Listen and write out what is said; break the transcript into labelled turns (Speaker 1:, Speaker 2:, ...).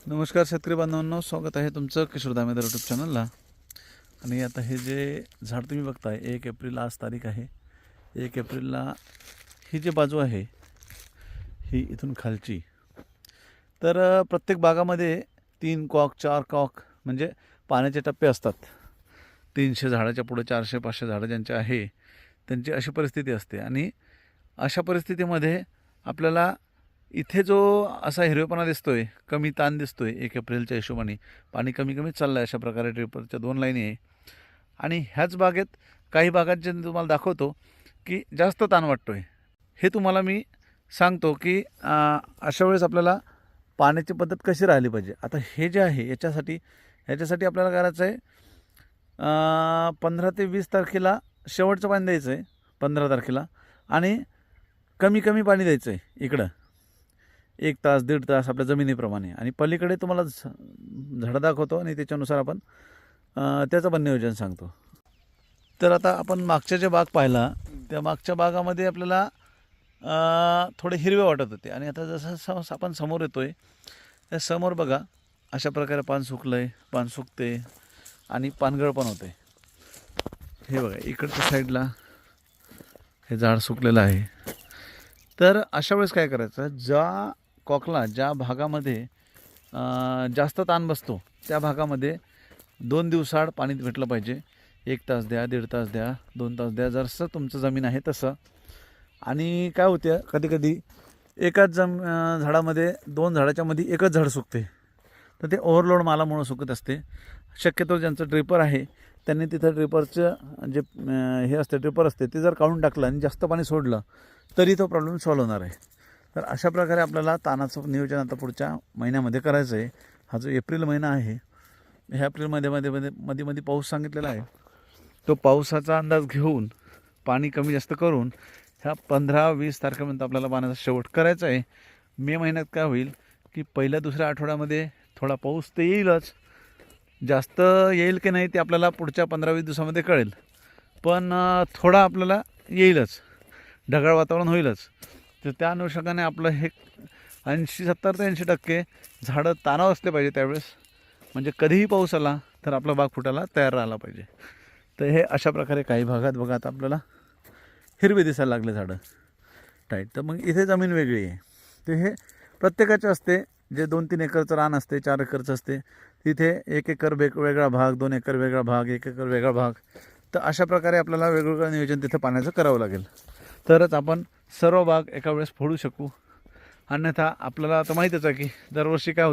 Speaker 1: नमस्कार शेतकरी बांधवांनो, स्वागत आहे तुमचं किशोर दामेदार यूट्यूब चॅनलला. आणि आता हे जे झाड तुम्ही बघताय, 1 एप्रिल आज तारीख आहे. 1 एप्रिलला ही जी बाजू आहे ही इथून खालची, तर प्रत्येक बागामध्ये 3 कॉक 4 कॉक म्हणजे पाण्याचे टप्पे असतात. 300 झाडाच्या पुढे 400-500 झाडं ज्यांचे आहे त्यांची अशी परिस्थिती असते. आणि अशा परिस्थितीमध्ये आपल्याला इथे जो असा हिरवेपणा दिसतोय, कमी ताण दिसतोय, 1 एप्रिलच्या हिशोबाने पाणी कमी कमी चाललं आहे. अशा प्रकारे ड्रिपरच्या 2 लाईनी आहे. आणि ह्याच बागेत काही भागात जे तुम्हाला दाखवतो की जास्त ताण वाटतोय, हे तुम्हाला मी सांगतो की अशा वेळेस आपल्याला पाण्याची पद्धत कशी राहिली पाहिजे. आता हे जे आहे ह्याच्यासाठी आपल्याला करायचं आहे, 15 ते 20 तारखेला शेवटचं पाणी द्यायचं आहे, 15 तारखेला. आणि कमी कमी पाणी द्यायचं आहे इकडं, 1 तास 1.5 तास आपल्या जमिनीप्रमाणे. आणि पलीकडे तुम्हाला झाडं दाखवतो आणि त्याच्यानुसार आपण त्याचं पण नियोजन सांगतो. तर आता आपण मागच्या जे बाग पाहिला, त्या मागच्या बागामध्ये आपल्याला थोडे हिरवे वाटत होते. आणि आता जसं आपण समोर येतो आहे, त्या समोर बघा अशा प्रकारे पान सुकलं आहे, पान सुकते आणि पानगळ पण होते. हे बघा इकडच्या साईडला हे झाड सुकलेलं आहे. तर अशा वेळेस काय करायचं, ज्या कॉकला ज्या भागामध्ये जास्त ताण बसतो त्या भागामध्ये 2 दिवसाआड पाणी भेटलं पाहिजे. 1 तास द्या, 1.5 तास द्या, 2 तास द्या, जसं तुमचं जमीन आहे तसं. आणि काय होते, कधी कधी एकाच झाडामध्ये 2 झाडाच्या मध्ये एकच झाड सुकते, तर ते ओव्हरलोड मालामुळं सुकत असते. शक्यतो ज्यांचं ड्रिपर आहे त्यांनी तिथं ड्रिपरचं जे हे असते, ड्रिपर असते, ते जर काढून टाकलं आणि जास्त पाणी सोडलं तरी तो प्रॉब्लेम सॉल्व्ह होणार आहे. तर अशा प्रकारे आपल्याला ताणाचं नियोजन आता पुढच्या महिन्यामध्ये करायचं आहे. हा जो एप्रिल महिना आहे, ह्या एप्रिलमध्ये मध्ये पाऊस सांगितलेला आहे. तो पावसाचा अंदाज घेऊन पाणी कमी जास्त करून ह्या 15-20 तारखेपर्यंत आपल्याला पाण्याचा शेवट करायचा आहे. मे महिन्यात काय होईल की पहिल्या दुसऱ्या आठवड्यामध्ये थोडा पाऊस तर येईलच, जास्त येईल की नाही ते आपल्याला पुढच्या 15-20 दिवसामध्ये कळेल, पण थोडा आपल्याला येईलच, ढगाळ वातावरण होईलच. तर त्या अनुषंगाने आपलं हे 70 ते 80% झाडं ताणावर असले पाहिजे त्यावेळेस, म्हणजे कधीही पाऊस आला तर आपला बाग फुटायला तयार राहिला पाहिजे. तर हे अशा प्रकारे काही भागात बघा आता आपल्याला हिरवे दिसायला लागले झाडं टाईट. तर मग इथे जमीन वेगळी आहे. तर हे प्रत्येकाचे असते, जे 2-3 एकरचं रान असते, 4 एकरचं असते, तिथे 1 एकर वेगळा भाग, 2 एकर वेगळा भाग, 1 एकर वेगळा भाग. तर अशा प्रकारे आपल्याला वेगवेगळं नियोजन तिथं पाण्याचं करावं लागेल, तरच आपण सर्व बाग एका वेळेस फोडू शकू. अन्यथा आपल्याला आता माहीतच आहे की दरवर्षी काय होतं,